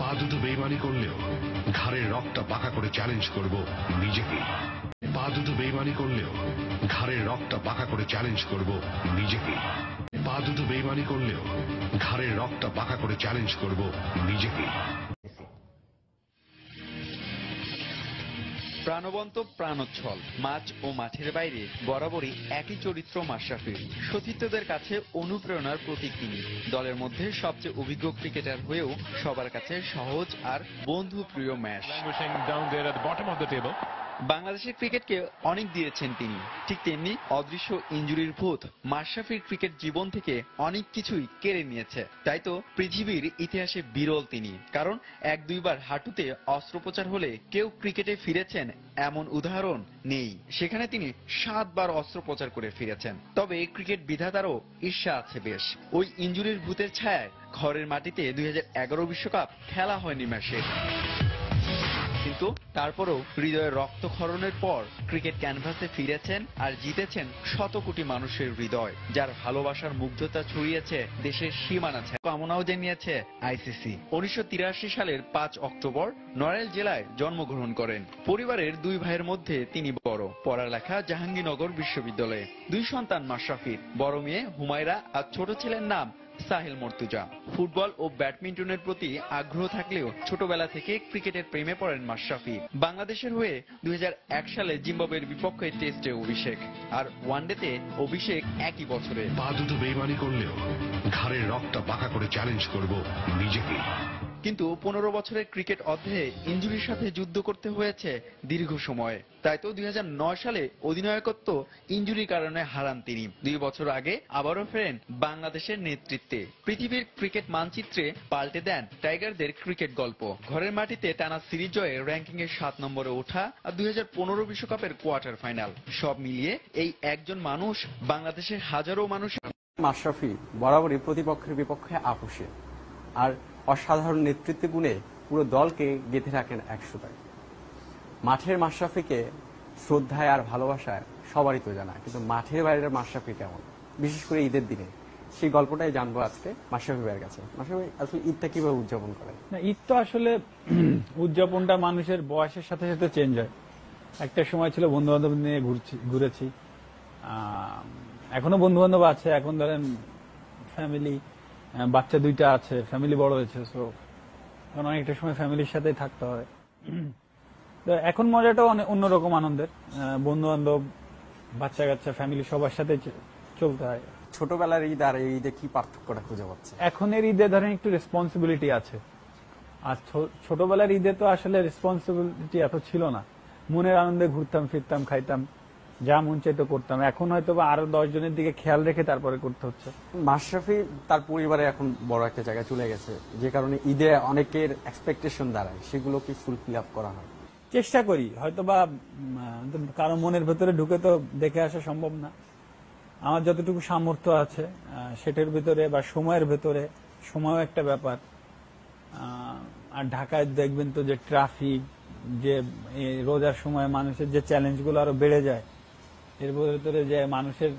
পা দুটো বেইমানি করলেও ঘাড়ের রগটা বাঁকা করে চ্যালেঞ্জ করব নিজেকে। পা দুটো বেইমানি করলেও ঘাড়ের রগটা বাঁকা করে চ্যালেঞ্জ করব নিজেকে। পা দুটো বেইমানি করলেও ঘাড়ের রগটা বাঁকা করে চ্যালেঞ্জ করব নিজেকে। প্রাণবন্ত প্রাণোচ্ছল, মাঠ ও মাঠের বাইরে বরাবরই একই চরিত্র মাশরাফির। সতীর্থদের কাছে অনুপ্রেরণার প্রতীক তিনি। দলের মধ্যে সবচেয়ে অভিজ্ঞ ক্রিকেটার হয়েও সবার কাছে সহজ আর বন্ধুপ্রিয় ম্যাচ। বাংলাদেশের ক্রিকেটকে অনেক দিয়েছেন তিনি, ঠিক তেমনি অদৃশ্য ইনজুরির ভূত মাশরাফির ক্রিকেট জীবন থেকে অনেক কিছুই কেড়ে নিয়েছে। তাই তো পৃথিবীর ইতিহাসে বিরল তিনি, কারণ এক দুইবার হাঁটুতে অস্ত্রোপচার হলে কেউ ক্রিকেটে ফিরেছেন এমন উদাহরণ নেই। সেখানে তিনি 7 বার অস্ত্রোপচার করে ফিরেছেন। তবে ক্রিকেট বিধাতারও ঈর্ষা আছে বেশ। ওই ইনজুরির ভূতের ছায়ায় ঘরের মাটিতে 2011 বিশ্বকাপ খেলা হয়নি ম্যাচে, কিন্তু তারপরও হৃদয়ের রক্তক্ষরণের পর ক্রিকেট ক্যানভাসে ফিরেছেন আর জিতেছেন শত কোটি মানুষের হৃদয়, যার ভালোবাসার মুগ্ধতা ছড়িয়েছে দেশের সীমানা ছাড়া। কামনাও জানিয়েছে আইসিসি। 1983 সালের 5 অক্টোবর নড়াইল জেলায় জন্মগ্রহণ করেন। পরিবারের 2 ভাইয়ের মধ্যে তিনি বড়। পড়ালেখা জাহাঙ্গীরনগর বিশ্ববিদ্যালয়ে। 2 সন্তান মাশরাফির, বড় মেয়ে হুমায়রা আর ছোট ছেলের নাম সাহিল মর্তুজা। ফুটবল ও ব্যাডমিন্টনের প্রতি আগ্রহ থাকলেও ছোটবেলা থেকে ক্রিকেটের প্রেমে পড়েন মাশরাফি। বাংলাদেশের হয়ে 2001 সালে জিম্বাবুয়ের বিপক্ষে টেস্টে অভিষেক, আর ওয়ানডেতে অভিষেক একই বছরে। পা দুটো বেইমানি করলেও ঘাড়ের রগটা বাঁকা করে চ্যালেঞ্জ করব নিজেকে। কিন্তু 15 বছরের ক্রিকেট অধ্যায়ে ইনজুরির সাথে যুদ্ধ করতে হয়েছে দীর্ঘ সময়। তাই তো 2009 সালে অধিনায়কত্ব ইনজুরির কারণে হারান তিনি। 2 বছর আগে আবারও ফেরেন বাংলাদেশের নেতৃত্বে। পৃথিবীর ক্রিকেট মানচিত্রে পাল্টে দেন টাইগারদের ক্রিকেট গল্প। ঘরের মাটিতে টানা সিরিজ জয়ে র্যাঙ্কিং এ 7 নম্বরে ওঠা আর 2015 বিশ্বকাপের কোয়ার্টার ফাইনাল, সব মিলিয়ে এই একজন মানুষ বাংলাদেশের হাজারো মানুষ। মাশরাফি বরাবরই প্রতিপক্ষের বিপক্ষে আপোষে, আর অসাধারণ নেতৃত্ব গুণে পুরো দলকে গেঁথে রাখেন একশোটায়। মাঠের মাশরাফিকে শ্রদ্ধায় আর ভালোবাসায় সবারই তো জানা, কিন্তু মাঠের বাইরের মাশরাফি কেমন, বিশেষ করে ঈদের দিনে, সেই গল্পটাই জানবো আজকে মাশরাফি ভাইয়ের কাছে। মাশরাফি ভাই, আসলে ঈদটা কিভাবে উদযাপন করেন? না, ঈদ তো আসলে উদযাপনটা মানুষের বয়সের সাথে সাথে চেঞ্জ হয়। একটা সময় ছিল বন্ধু বান্ধব নিয়ে ঘুরেছি, এখনো বন্ধু বান্ধব আছে। এখন ধরেন ফ্যামিলি, বাচ্চা 2টা আছে, ফ্যামিলি বড় হয়েছে, সো এখন অনেকটা সময় ফ্যামিলির সাথেই থাকতে হয়। তো এখন মজাটাও অন্যরকম আনন্দের, বন্ধু বান্ধব, বাচ্চা কাচ্চা, ফ্যামিলি সবার সাথে চলতে হয়। ছোটবেলার ঈদ আর এই ঈদে কি পার্থক্যটা খুঁজে পাচ্ছে? এখনের ঈদে ধরেন একটু রেসপন্সিবিলিটি আছে, আর ছোটবেলার ঈদে তো আসলে রেসপন্সিবিলিটি এত ছিল না। মনের আনন্দে ঘুরতাম ফিরতাম, খাইতাম, যা মন চাইতো করতাম। এখন হয়তো বা আরো 10 জনের দিকে খেয়াল রেখে তারপরে করতে হচ্ছে। মাশরাফি তার পরিবারে এখন বড় একটা জায়গায় চলে গেছে, যে কারণে ঈদে অনেকের এক্সপেকটেশন দাঁড়ায়, সেগুলো কি ফুলফিল আপ করা হয়? চেষ্টা করি, হয়তো বা কারো মনের ভেতরে ঢুকে তো দেখে আসা সম্ভব না। আমার যতটুকু সামর্থ্য আছে সেটার ভেতরে বা সময়ের ভেতরে, সময়ও একটা ব্যাপার। আর ঢাকায় দেখবেন তো যে ট্রাফিক, যে রোজার সময় মানুষের যে চ্যালেঞ্জগুলো আরো বেড়ে যায়, এর ভেতরে যে মানুষের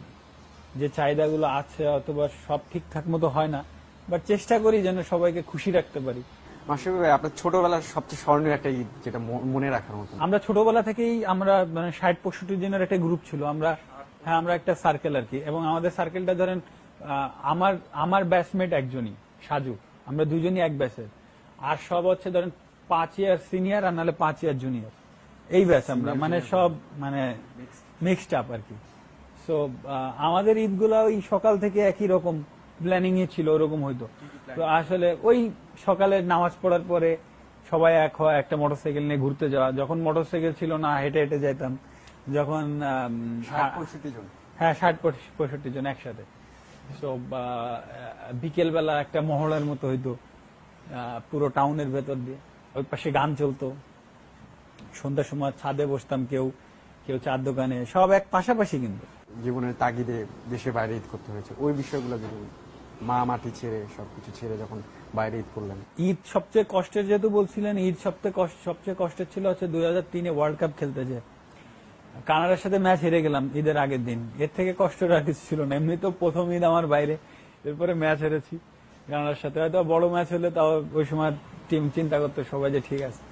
যে চাহিদাগুলো আছে অথবা সব ঠিকঠাক মতো হয় না, বাট চেষ্টা করি যেন সবাইকে খুশি রাখতে পারি। মাশরাফি ভাই, আপনার ছোটবেলার সবচেয়ে স্মরণীয় একটা ঈদ যেটা মনে রাখার মতো? আমরা ছোটবেলা থেকেই আমরা মানে 60-65 জনের একটা গ্রুপ ছিল। আমরা একটা সার্কেল আর কি, এবং আমাদের সার্কেলটা ধরেন আমার ব্যাচমেট একজনই, সাজু, আমরা 2জনই এক ব্যাচের, আর সব হচ্ছে ধরেন 5 ইয়ার সিনিয়র আর নাহলে 5 ইয়ার জুনিয়র, এই ব্যাচ আমরা, মানে সব মানে মিক্সড আপ আর কি। সো আমাদের ঈদগুলো ওই সকাল থেকে একই রকম প্ল্যানিং এ ছিল, ওরকম হইতো। তো আসলে ওই সকালে নামাজ পড়ার পরে সবাই এক হয়, একটা মোটরসাইকেল নিয়ে ঘুরতে যাওয়া। যখন মোটরসাইকেল ছিল না, হেঁটে হেঁটে যেতাম। যখন 60-65 জন, হ্যাঁ 60-65 জন একসাথে। সো বিকেল বেলা একটা মহড়ার মতো হইতো পুরো টাউনের ভেতর দিয়ে, ওই পাশে গান চলতো। সন্ধ্যার সময় ছাদে বসতাম, কেউ চার দোকানে, সব এক পাশাপাশি। কিন্তু জীবনের তাগিদে দেশে বাইরে ঈদ করতে হয়েছে, ওই বিষয়গুলো যদি মা মাটি ছেড়ে সবকিছু ছেড়ে যখন বাইরে ঈদ করলেন। ঈদ সবচেয়ে কষ্টের, যেহেতু বলছিলেন, ঈদ সবচেয়ে কষ্টের ছিল হচ্ছে 2003-এ ওয়ার্ল্ড কাপ খেলতে যে কানাডার সাথে ম্যাচ হেরে গেলাম ঈদের আগের দিন। এর থেকে কষ্টের আর কিছু ছিল না। এমনি তো প্রথম ঈদ আমার বাইরে, এরপরে ম্যাচ হেরেছি, কানাডার সাথে হয়তো বড় ম্যাচ হলে তাও ওই সময় টিম চিন্তা করতো সবাই যে ঠিক আছে।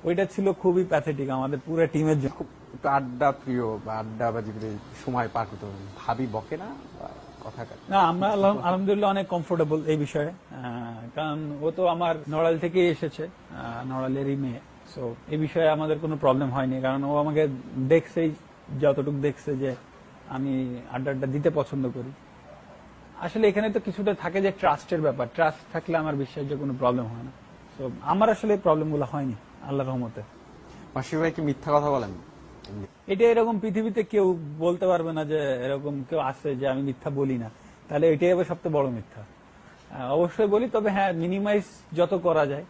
ওইটা ছিল খুবই প্যাথেটিক আমাদের পুরো টিমের জন্য। খুব একটু আড্ডা প্রিয় বা আড্ডাবাজি করে সময় পার করতে পারেন, ভাবি বকে না বা কথা কাটে? না, আমরা আলহামদুলিল্লাহ অনেক কমফোর্টেবল এই বিষয়ে, কারণ ও তো আমার নড়াইল থেকেই এসেছে, নড়াইলেরই মেয়ে। সো এই বিষয়ে আমাদের কোনো প্রবলেম হয়নি, কারণ ও আমাকে দেখছেই, যতটুকু দেখছে যে আমি আড্ডা দিতে পছন্দ করি। আসলে এখানে তো কিছুটা থাকে যে ট্রাস্টের ব্যাপার, ট্রাস্ট থাকলে আমার বিশ্বাস যে কোনো প্রবলেম হয় না। তো আমার আসলে এই প্রবলেমগুলো হয়নি আল্লাহর রহমতে। মাসির ভাই কি মিথ্যা কথা বলেন? এটা এরকম পৃথিবীতে কেউ বলতে পারবে না যে এরকম কেউ আছে যে আমি মিথ্যা বলি না, তাহলে এটাই হবে সবচেয়ে বড় মিথ্যা। অবশ্যই বলি, তবে হ্যাঁ মিনিমাইজ যত করা যায়।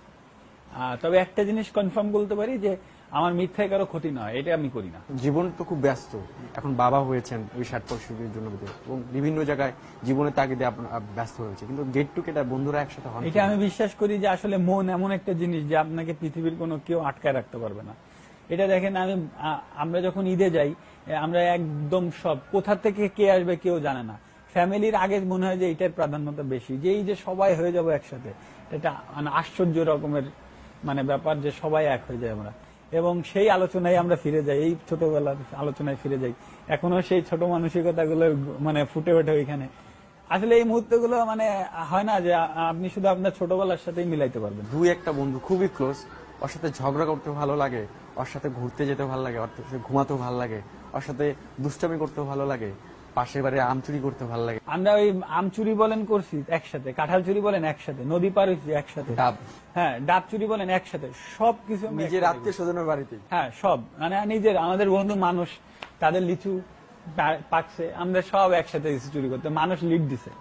তবে একটা জিনিস কনফার্ম বলতে পারি যে আমার মিথ্যায় কারো ক্ষতি নয়, এটা আমি করি না। জীবন তো খুব ব্যস্ত, এখন বাবা হয়েছেন ওই 60-65 জন্য, এবং বিভিন্ন জায়গায় জীবনের তাগিদে আপনার ব্যস্ত হয়েছে, কিন্তু গেট টু গেটার বন্ধুরা একসাথে হন। এটা আমি বিশ্বাস করি যে আসলে মন এমন একটা জিনিস যে আপনাকে পৃথিবীর কোনো কেউ আটকায় রাখতে পারবে না। এটা দেখেন, আমরা যখন ঈদে যাই, আমরা একদম সব কোথা থেকে কে আসবে কেউ জানে না। ফ্যামিলির আগে মনে হয় যে এটার প্রাধান্যতা বেশি, যে এই যে সবাই হয়ে যাবো একসাথে, এটা মানে আশ্চর্য রকমের মানে ব্যাপার যে সবাই এক হয়ে যায় আমরা। এবং সেই আলোচনায় আমরা ফিরে যাই, এই ছোটবেলার আলোচনায় ফিরে যাই, এখনো সেই ছোট মানসিকতাগুলো মানে ফুটে ওঠে ওইখানে। আসলে এই মুহূর্তগুলো মানে হয় না যে আপনি শুধু আপনার ছোটবেলার সাথেই মিলাইতে পারবেন। দুই একটা বন্ধু খুবই ক্লোজ, ওর সাথে ঝগড়া করতে ভালো লাগে, ওর সাথে ঘুরতে যেতে ভালো লাগে, ওর সাথে ঘুমাতেও ভালো লাগে, ওর সাথে দুষ্টামি করতেও ভালো লাগে, পাশের বাড়ি আম চুরি করতে ভালো লাগে। আমরা ওই আম চুরি বলেন করছি একসাথে, কাঁঠাল চুরি বলেন একসাথে, নদী পার হয়েছি একসাথে, ডাব। হ্যাঁ ডাব চুরি বলেন একসাথে, সবকিছু আমরা নিজের একসাথে আত্মীয় স্বজনের বাড়িতে। হ্যাঁ সব মানে নিজের, আমাদের বন্ধু মানুষ, তাদের লিচু পাকছে, আমরা সব একসাথে লিচু চুরি করতে। মানুষ লিড দিছে,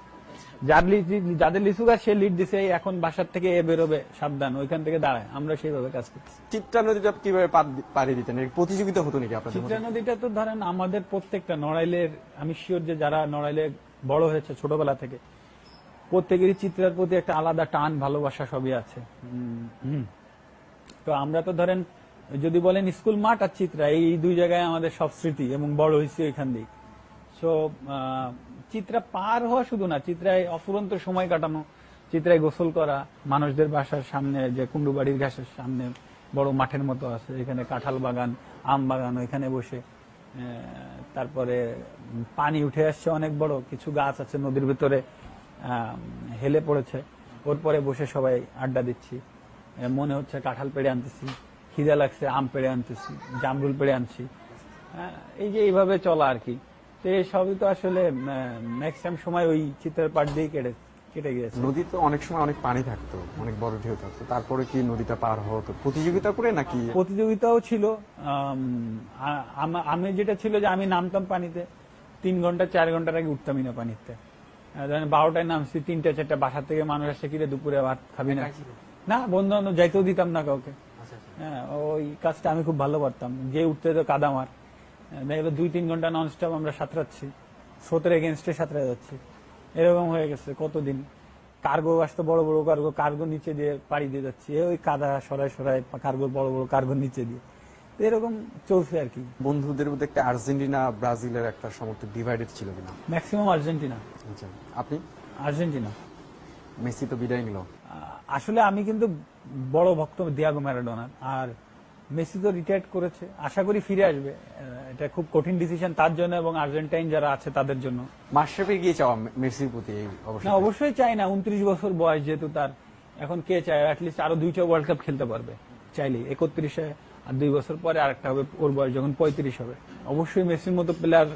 যাদের লিচু গাছ সে লিড দিছে, এখন বাসার থেকে এ বেরোবে সাবধান, ওইখান থেকে দাঁড়ায়, আমরা সেইভাবে কাজ করছি। চিত্রা নদীটা কিভাবে পাড়ি দিতেন? এর প্রতিযোগিতা হতো নাকি আপনাদের চিত্রা মধ্যে? নদীটা তো ধরেন আমাদের প্রত্যেকটা নড়াইলের, আমি শিওর যে যারা নড়াইলে বড় হয়েছে ছোটবেলা থেকে, প্রত্যেকেরই চিত্রার প্রতি একটা আলাদা টান ভালোবাসা সবই আছে। তো আমরা তো ধরেন যদি বলেন স্কুল মাঠ আর চিত্রা, এই দুই জায়গায় আমাদের সব স্মৃতি, এবং বড় হয়েছে ওইখান দিয়ে। সো চিত্রা পার হওয়া শুধু না, চিত্রায় অফুরন্ত সময় কাটানো, চিত্রায় গোসল করা, মানুষদের বাসার সামনে যে কুন্ডুবাড়ির ঘাসের সামনে বড় মাঠের মতো আছে, এখানে কাঁঠাল বাগান, আম বাগান, ওইখানে বসে, তারপরে পানি উঠে আসছে অনেক বড়, কিছু গাছ আছে নদীর ভিতরে হেলে পড়েছে, ওর পরে বসে সবাই আড্ডা দিচ্ছি, মনে হচ্ছে কাঁঠাল পেড়ে আনতেছি, খিদা লাগছে আম পেড়ে আনতেছি, জামরুল পেড়ে আনছি, এই যে এইভাবে চলা আর কি। তো এই সবই তো আসলে ম্যাক্সিমাম সময় ওই চিত্রের পাড় দিয়ে কেটে গিয়েছে। নদীতে অনেক সময় অনেক পানি থাকতো, অনেক বড় ঢেউ থাকতো, তারপরে কি নদীটা পার হতো প্রতিযোগিতা করে নাকি? প্রতিযোগিতাও ছিল। আমি যেটা ছিল যে আমি নামতাম পানিতে 3 ঘন্টা 4 ঘন্টার আগে উঠতামই না পানিতে। 12টায় নামছি, 3টা 4টা বাসা থেকে মানুষ আসছে, কিরে দুপুরে ভাত খাবি না? না, বন্ধু বান্ধব যাইতেও দিতাম না কাউকে। হ্যাঁ, ওই কাজটা আমি খুব ভালো পারতাম, যে উঠতে তো কাদামার, 2-3 ঘন্টা নন স্টপ আমরা সাঁতরাচ্ছি, স্রোতের এগেনস্টে সাঁতরে যাচ্ছি, এরকম হয়ে গেছে কতদিন। কার্গো আসতো, বড় বড় কার্গো নিচে দিয়ে পাড়ি দিয়ে যাচ্ছি, ওই কাদা সরাই কার্গো, বড় বড় কার্গো নিচে দিয়ে, এরকম চলছে আর কি। বন্ধুদের মধ্যে একটা আর্জেন্টিনা ব্রাজিলের একটা সমর্থক ডিভাইডেড ছিল কিনা? Maximum Argentina. আচ্ছা, আপনি? আর্জেন্টিনা। মেসি তো বিদায় নিল। আসলে আমি কিন্তু বড় ভক্ত দিয়াগো ম্যারাডোনার, আর মেসি তো রিটায়ার্ড করেছে, আশা করি ফিরে আসবে। এটা খুব কঠিন ডিসিশন তার জন্য এবং আর্জেন্টাইন যারা আছে তাদের জন্য। মাশরাফি গিয়ে চাওয়া মেসির প্রতি এই না, অবশ্যই চাই না, 29 বছর বয়স যেহেতু তার, এখন কে চায় অ্যাটলিস্ট আরো 2টা ওয়ার্ল্ড কাপ খেলতে পারবে চাইলে, 31-এ, আর 2 বছর পরে আরেকটা হবে ওর বয়স যখন 35 হবে। অবশ্যই মেসির মতো প্লেয়ার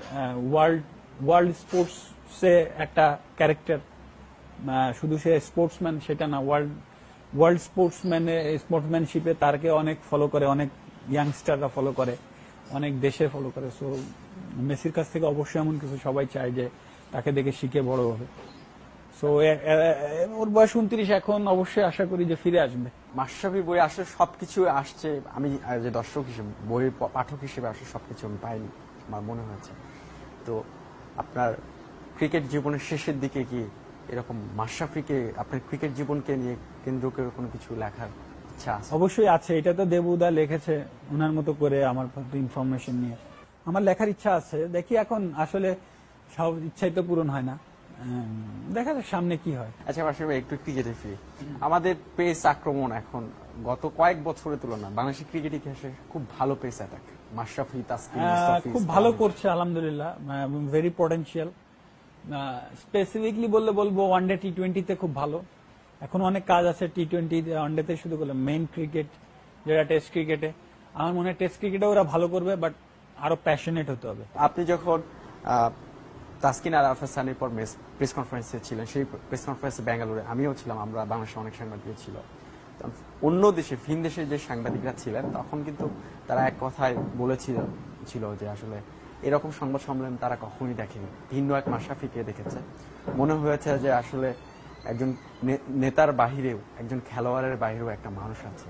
ওয়ার্ল্ড স্পোর্টসে একটা ক্যারেক্টার, শুধু সে স্পোর্টসম্যান সেটা না, ওয়ার্ল্ড স্পোর্টসম্যানশিপে তারকে অনেক ফলো করে, অনেক ইয়াংস্টাররা ফলো করে, অনেক দেশে ফলো করে। সো মেসির কাছ থেকে অবশ্যই এমন কিছু সবাই চায় যে তাকে দেখে শিখে বড় হবে। সো ওর বয়স 29, এখন অবশ্যই আশা করি যে ফিরে আসবে। মাশরাফি বই আসলে সবকিছু আসছে, আমি যে দর্শক হিসেবে, বইয়ের পাঠক হিসেবে আসলে সবকিছু আমি পাইনি, আমার মনে হয়েছে। তো আপনার ক্রিকেট জীবনের শেষের দিকে কি এরকম মাশরাফিকে, আপনার ক্রিকেট জীবনকে নিয়ে কেন্দ্র করে কোনো কিছু লেখার ইচ্ছা আছে? অবশ্যই আছে, এটা তো দেবুদা লিখেছে ওনার মতো করে আমার ইনফরমেশন নিয়ে, আমার লেখার ইচ্ছা আছে। দেখি এখন আসলে সব ইচ্ছাই তো পূরণ হয় না, দেখা যাক সামনে কি হয়। আচ্ছা মাশরাফি ভাই, একটু ক্রিকেটে ফিরি। আমাদের পেস আক্রমণ এখন গত কয়েক বছরের তুলনায় বাংলাদেশের ক্রিকেট ইতিহাসে খুব ভালো পেস অ্যাটাক। মাশরাফি, তাসকিন, মুস্তাফিজ খুব ভালো করছে আলহামদুলিল্লাহ, ভেরি পটেনশিয়াল। স্পেসিফিকলি বলবো ওয়ানডে টি-20-তে খুব ভালো। এখন অনেক কাজ আছে টি-20, ওয়ানডেতে শুধু করলে মেইন ক্রিকেট যেটা টেস্ট ক্রিকেটে, আমার মনে হয় টেস্ট ক্রিকেটে ওরা ভালো করবে, বাট আরো প্যাশনেট হতে হবে। আপনি যখন তাসকিন আর আরাফাত সানির পর প্রেস কনফারেন্সে ছিলেন, সেই প্রেস কনফারেন্সে ব্যাঙ্গালোরে আমিও ছিলাম, আমরা বাংলাদেশের অনেক সাংবাদিক ছিল। অন্য দেশে, ভিন দেশে যে সাংবাদিকরা ছিলেন তখন কিন্তু তারা এক কথায় বলেছিল যে আসলে এরকম সংবাদ সম্মেলন তারা কখনোই দেখেনি, ভিন্ন এক মাশরাফিকে দেখেছে। মনে হয়েছে যে আসলে একজন নেতার বাহিরেও, একজন খেলোয়াড়ের বাহিরেও একটা মানুষ আছে।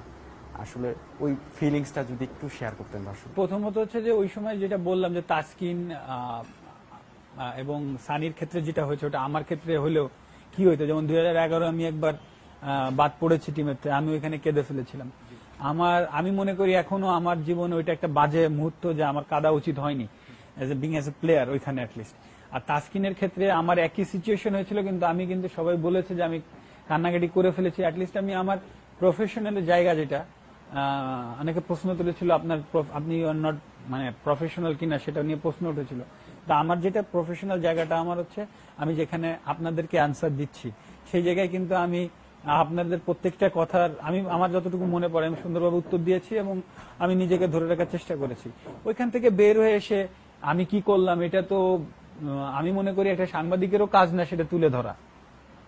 আসলে ওই ফিলিংসটা যদি একটু শেয়ার করতেন দর্শক। প্রথমত হচ্ছে যে ওই সময় যেটা বললাম যে তাসকিন এবং সানির ক্ষেত্রে যেটা হয়েছে ওটা আমার ক্ষেত্রে হলেও কি হইতো, যেমন 2011 আমি একবার বাদ পড়েছি টিমের, আমি ওইখানে কেঁদে ফেলেছিলাম। আমি মনে করি এখনো আমার জীবনে ওইটা একটা বাজে মুহূর্ত যে আমার কাঁদা উচিত হয়নি এজ এ প্লেয়ার ওইখানে অ্যাটলিস্ট। আর তাসকিনের ক্ষেত্রে আমার একই সিচুয়েশন হয়েছিল, কিন্তু আমি কিন্তু সবাই বলেছে যে আমি কান্নাকাটি করে ফেলেছি। অ্যাটলিস্ট আমি আমার প্রফেশনালের জায়গা যেটা অনেকে প্রশ্ন তুলেছিল আপনি নট মানে প্রফেশনাল কিনা সেটা নিয়ে প্রশ্ন উঠেছিল। তা আমার যেটা প্রফেশনাল জায়গাটা আমার হচ্ছে আমি যেখানে আপনাদেরকে অ্যান্সার দিচ্ছি সেই জায়গায় কিন্তু আমি আপনাদের প্রত্যেকটা কথার আমার যতটুকু মনে পড়ে আমি সুন্দরভাবে উত্তর দিয়েছি এবং আমি নিজেকে ধরে রাখার চেষ্টা করেছি। ওইখান থেকে বের হয়ে এসে আমি কি করলাম এটা তো আমি মনে করি একটা সাংবাদিকেরও কাজ না সেটা তুলে ধরা।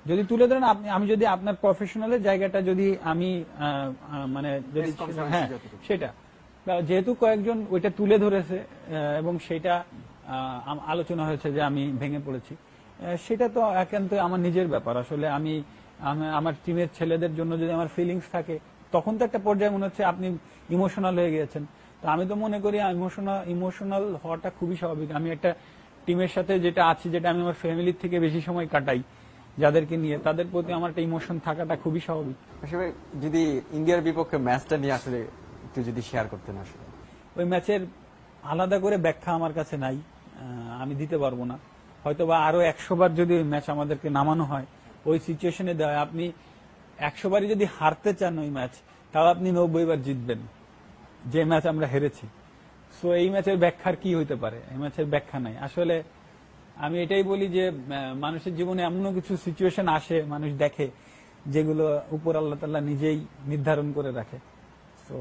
যদি তুলে ধরেন আমি যদি আপনার প্রফেশনালের জায়গাটা যদি আমি মানে যদি হ্যাঁ সেটা যেহেতু কয়েকজন ওইটা তুলে ধরেছে এবং সেটা আলোচনা হয়েছে যে আমি ভেঙে পড়েছি, সেটা তো একান্ত আমার নিজের ব্যাপার। আসলে আমার টিমের ছেলেদের জন্য যদি আমার ফিলিংস থাকে তখন তো একটা পর্যায়ে মনে হচ্ছে আপনি ইমোশনাল হয়ে গিয়েছেন। তো আমি তো মনে করি ইমোশনাল হওয়াটা খুবই স্বাভাবিক। আমি একটা টিমের সাথে যেটা আছি, যেটা আমি আমার ফ্যামিলির থেকে বেশি সময় কাটাই যাদেরকে নিয়ে, তাদের প্রতি আমার একটা ইমোশন থাকাটা খুবই স্বাভাবিক। আসলে যদি ইন্ডিয়ার বিপক্ষে ম্যাচটা নিয়ে আসলে একটু যদি শেয়ার করতেন। আসলে ওই ম্যাচের আলাদা করে ব্যাখ্যা আমার কাছে নাই, আমি দিতে পারবো না। হয়তো বা আরো 100 বার যদি ওই ম্যাচ আমাদেরকে নামানো হয় ওই সিচুয়েশনে দেওয়া, আপনি 100 বারই যদি হারতে চান ওই ম্যাচ, তাও আপনি 90 বার জিতবেন যে ম্যাচ আমরা হেরেছি। সো এই ম্যাচের ব্যাখ্যার কি হইতে পারে? এই ম্যাচের ব্যাখ্যা নাই। আসলে আমি এটাই বলি যে মানুষের জীবনে এমন কিছু সিচুয়েশন আসে, মানুষ দেখে যেগুলো উপর আল্লাহ তাআলা নিজেই নির্ধারণ করে রাখে। তো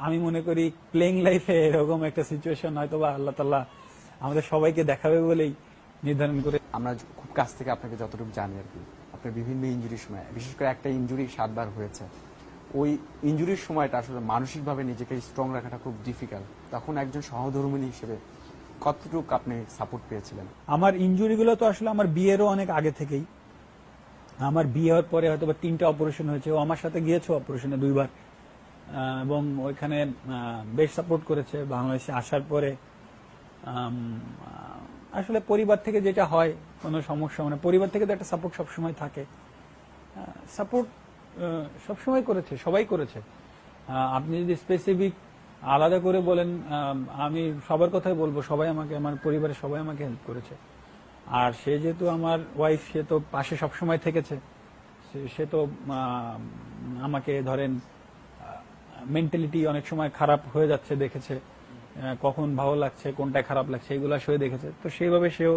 আমি মনে করি প্লেইং লাইফে এরকম একটা সিচুয়েশন হয়তো বা আল্লাহ তাআলা আমাদের সবাইকে দেখাবে বলেই নির্ধারণ করে। আমরা খুব কাছ থেকে আপনাকে যতটুকু জানি আর কি, আপনার বিভিন্ন ইনজুরির সময়, বিশেষ করে একটা ইনজুরি 7 বার হয়েছে, ওই ইনজুরির সময়টা আসলে মানসিকভাবে নিজেকে স্ট্রং রাখাটা খুব ডিফিকাল্ট। তখন একজন সহধর্মিণী হিসেবে কতটুকু আপনি সাপোর্ট পেয়েছিলেন? আমার ইনজুরিগুলো তো আসলে আমার বিয়েরও অনেক আগে থেকেই। আমার বিয়ে হওয়ার পরে হয়তো বা 3টা অপারেশন হয়েছে, ও আমার সাথে গিয়েছে অপারেশনে 2 বার এবং ওইখানে বেশ সাপোর্ট করেছে। বাংলাদেশে আসার পরে আসলে পরিবার থেকে যেটা হয় কোনো সমস্যা, মানে পরিবার থেকে তো একটা সাপোর্ট সবসময় থাকে, সাপোর্ট সবসময় করেছে, সবাই করেছে। আপনি যদি স্পেসিফিক আলাদা করে বলেন, আমি সবার কথাই বলবো, সবাই আমাকে, আমার পরিবারের সবাই আমাকে হেল্প করেছে। আর সে যেহেতু আমার ওয়াইফ, সে তো পাশে সবসময় থেকেছে, সে তো আমাকে ধরেন মেন্টালিটি অনেক সময় খারাপ হয়ে যাচ্ছে দেখেছে, কখন ভালো লাগছে কোনটা খারাপ লাগছে এগুলো সে দেখেছে। তো সেইভাবে সেও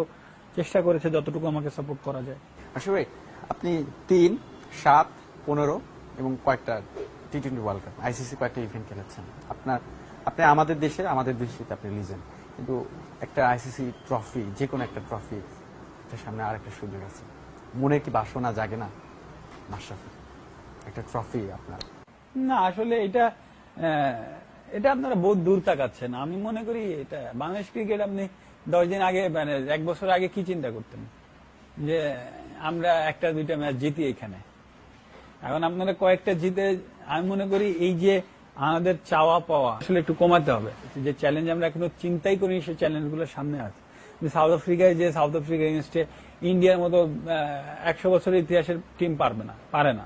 চেষ্টা করেছে যতটুকু আমাকে সাপোর্ট করা যায়। আসলে আপনি 3, 7, 15 এবং কয়েকটা টি-20 ওয়ার্ল্ড কাপ, আইসিসি কয়েকটা ইভেন্ট খেলেছেন। আপনি আমাদের দেশে আপনি লিজেন্ড, কিন্তু একটা আইসিসি ট্রফি, যে কোনো একটা ট্রফি, এটার সামনে আরেকটা সুযোগ আছে। মনে কি বাসনা জাগে না মাশরাফি, একটা ট্রফি আপনার? না, আসলে এটা আপনারা বহুত দূর তাকাচ্ছেন। আমি মনে করি এটা বাংলাদেশ ক্রিকেট, আপনি 10 দিন আগে, মানে 1 বছর আগে কি চিন্তা করতেন যে আমরা 1-2টা ম্যাচ জিতি এখানে। এখন আপনারা কয়েকটা জিতে, আমি মনে করি এই যে আমাদের চাওয়া পাওয়া আসলে একটু কমাতে হবে। যে চ্যালেঞ্জ আমরা এখনো চিন্তাই করিনি, সেই চ্যালেঞ্জ গুলো সামনে আছে। সাউথ আফ্রিকায় যে সাউথ আফ্রিকা এগেইনস্টে ইন্ডিয়ার মতো 100 বছরের ইতিহাসের টিম পারে না।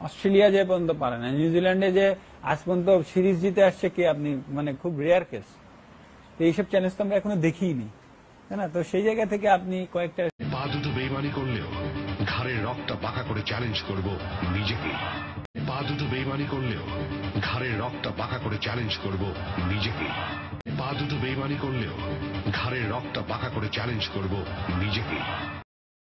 অস্ট্রেলিয়া যে পর্যন্ত পারে না, নিউজিল্যান্ডে যে আজ পর্যন্ত সিরিজ জিতে আসছে কে, আপনি মানে খুব রেয়ার কেস। তো এইসব চ্যালেঞ্জ তো আমরা এখনো দেখিনি, তাই না? তো সেই জায়গা থেকে আপনি কয়েকটা পা দুটো বেইমানি বেইমানি করলেও ঘাড়ের রগটা বাঁকা করে চ্যালেঞ্জ করব নিজেকে। পা দুটো বেইমানি করলেও ঘাড়ের রগটা বাঁকা করে চ্যালেঞ্জ করব নিজেকে। পা দুটো বেইমানি করলেও ঘাড়ের রগটা বাঁকা করে চ্যালেঞ্জ করব নিজেকে।